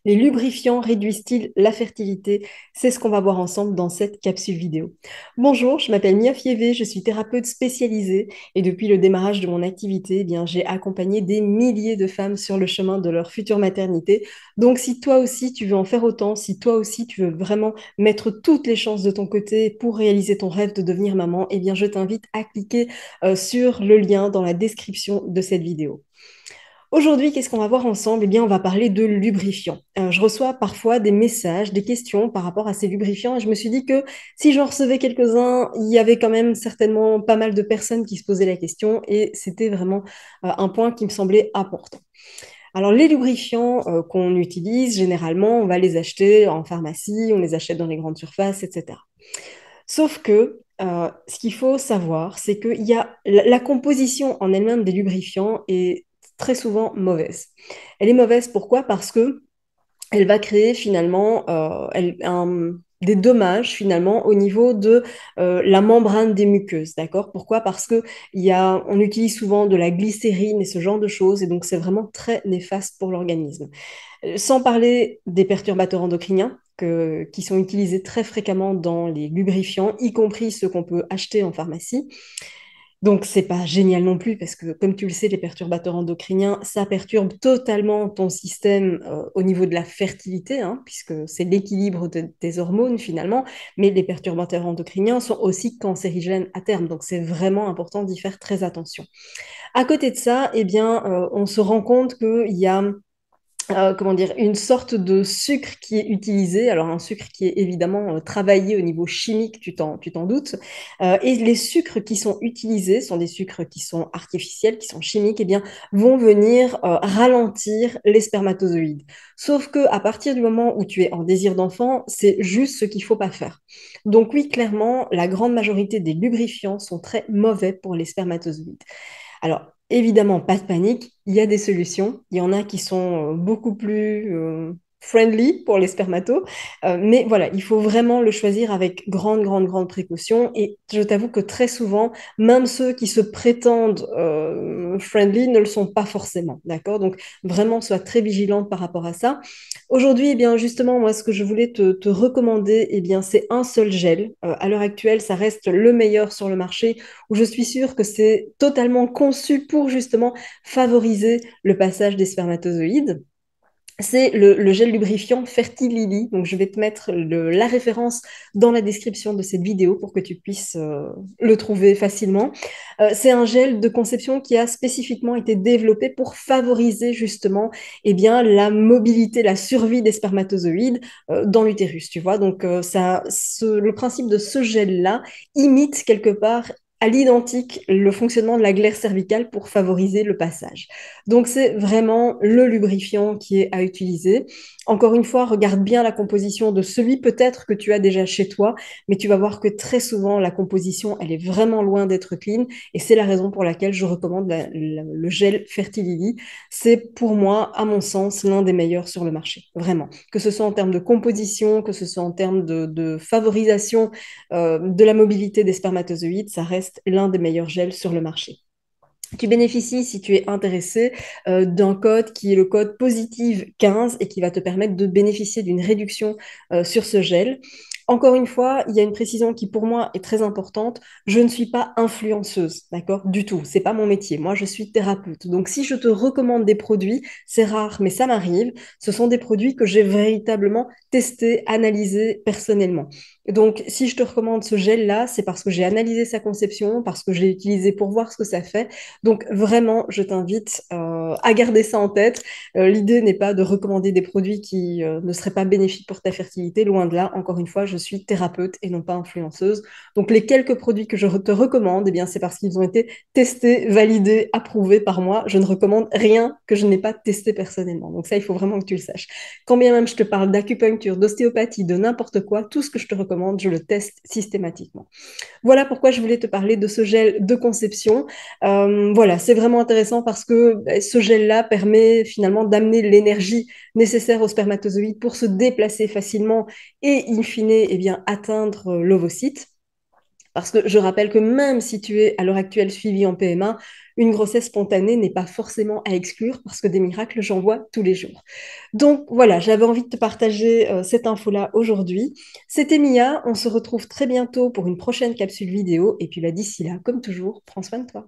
Les lubrifiants réduisent-ils la fertilité? C'est ce qu'on va voir ensemble dans cette capsule vidéo. Bonjour, je m'appelle Mia Fievé, je suis thérapeute spécialisée et depuis le démarrage de mon activité, j'ai accompagné des milliers de femmes sur le chemin de leur future maternité. Donc si toi aussi tu veux en faire autant, si toi aussi tu veux vraiment mettre toutes les chances de ton côté pour réaliser ton rêve de devenir maman, je t'invite à cliquer sur le lien dans la description de cette vidéo. Aujourd'hui, qu'est-ce qu'on va voir ensemble? On va parler de lubrifiants. Je reçois parfois des messages, des questions par rapport à ces lubrifiants et je me suis dit que si j'en recevais quelques-uns, il y avait quand même certainement pas mal de personnes qui se posaient la question et c'était vraiment un point qui me semblait important. Alors, les lubrifiants qu'on utilise, généralement, on va les acheter en pharmacie, on les achète dans les grandes surfaces, etc. Sauf que ce qu'il faut savoir, c'est que la composition en elle-même des lubrifiants est très souvent mauvaise. Elle est mauvaise pourquoi? Parce que elle va créer finalement des dommages finalement au niveau de la membrane des muqueuses, d'accord? Pourquoi? Parce que on utilise souvent de la glycérine et ce genre de choses, et donc c'est vraiment très néfaste pour l'organisme. Sans parler des perturbateurs endocriniens qui sont utilisés très fréquemment dans les lubrifiants, y compris ceux qu'on peut acheter en pharmacie. Donc, c'est pas génial non plus parce que, comme tu le sais, les perturbateurs endocriniens, ça perturbe totalement ton système au niveau de la fertilité, hein, puisque c'est l'équilibre des hormones finalement. Mais les perturbateurs endocriniens sont aussi cancérigènes à terme. Donc, c'est vraiment important d'y faire très attention. À côté de ça, on se rend compte qu'il y a comment dire, une sorte de sucre qui est utilisé, alors un sucre qui est évidemment travaillé au niveau chimique, tu t'en doutes, et les sucres qui sont utilisés sont des sucres qui sont artificiels, qui sont chimiques, vont venir ralentir les spermatozoïdes. Sauf que à partir du moment où tu es en désir d'enfant, c'est juste ce qu'il faut pas faire. Donc oui, clairement, la grande majorité des lubrifiants sont très mauvais pour les spermatozoïdes. Alors, évidemment, pas de panique, il y a des solutions. Il y en a qui sont beaucoup plus friendly pour les spermatos. Mais voilà, il faut vraiment le choisir avec grande, grande, grande précaution. Et je t'avoue que très souvent, même ceux qui se prétendent friendly ne le sont pas forcément. D'accord? Donc, vraiment, sois très vigilante par rapport à ça. Aujourd'hui, justement, moi, ce que je voulais te recommander, c'est un seul gel. À l'heure actuelle, ça reste le meilleur sur le marché où je suis sûre que c'est totalement conçu pour justement favoriser le passage des spermatozoïdes. C'est le gel lubrifiant Fertilili. Donc, je vais te mettre la référence dans la description de cette vidéo pour que tu puisses le trouver facilement. C'est un gel de conception qui a spécifiquement été développé pour favoriser justement la mobilité, la survie des spermatozoïdes dans l'utérus, tu vois. Donc, le principe de ce gel-là imite quelque part à l'identique le fonctionnement de la glaire cervicale pour favoriser le passage. Donc, c'est vraiment le lubrifiant qui est à utiliser. Encore une fois, regarde bien la composition de celui peut-être que tu as déjà chez toi, mais tu vas voir que très souvent, la composition, elle est vraiment loin d'être clean. Et c'est la raison pour laquelle je recommande le gel Fertilili. C'est pour moi, à mon sens, l'un des meilleurs sur le marché. Vraiment. Que ce soit en termes de composition, que ce soit en termes de favorisation de la mobilité des spermatozoïdes, ça reste l'un des meilleurs gels sur le marché. Tu bénéficies, si tu es intéressé, d'un code qui est le code positive 15 et qui va te permettre de bénéficier d'une réduction sur ce gel. Encore une fois, il y a une précision qui pour moi est très importante. Je ne suis pas influenceuse, d'accord? Du tout. C'est pas mon métier. Moi, je suis thérapeute. Donc, si je te recommande des produits, c'est rare, mais ça m'arrive. Ce sont des produits que j'ai véritablement testés, analysés personnellement. Donc, si je te recommande ce gel-là, c'est parce que j'ai analysé sa conception, parce que je l'ai utilisé pour voir ce que ça fait. Donc vraiment, je t'invite à garder ça en tête. L'idée n'est pas de recommander des produits qui ne seraient pas bénéfiques pour ta fertilité. Loin de là, encore une fois, je suis thérapeute et non pas influenceuse. Donc les quelques produits que je te recommande, c'est parce qu'ils ont été testés, validés, approuvés par moi. Je ne recommande rien que je n'ai pas testé personnellement. Donc ça, il faut vraiment que tu le saches. Quand bien même je te parle d'acupuncture, d'ostéopathie, de n'importe quoi, tout ce que je te recommande, je le teste systématiquement. Voilà pourquoi je voulais te parler de ce gel de conception. Voilà, c'est vraiment intéressant parce que ce gel-là permet finalement d'amener l'énergie nécessaire aux spermatozoïdes pour se déplacer facilement et in fine atteindre l'ovocyte. Parce que je rappelle que même si tu es à l'heure actuelle suivi en PMA, une grossesse spontanée n'est pas forcément à exclure parce que des miracles, j'en vois tous les jours. Donc voilà, j'avais envie de te partager cette info-là aujourd'hui. C'était Mia, on se retrouve très bientôt pour une prochaine capsule vidéo et puis d'ici là, comme toujours, prends soin de toi.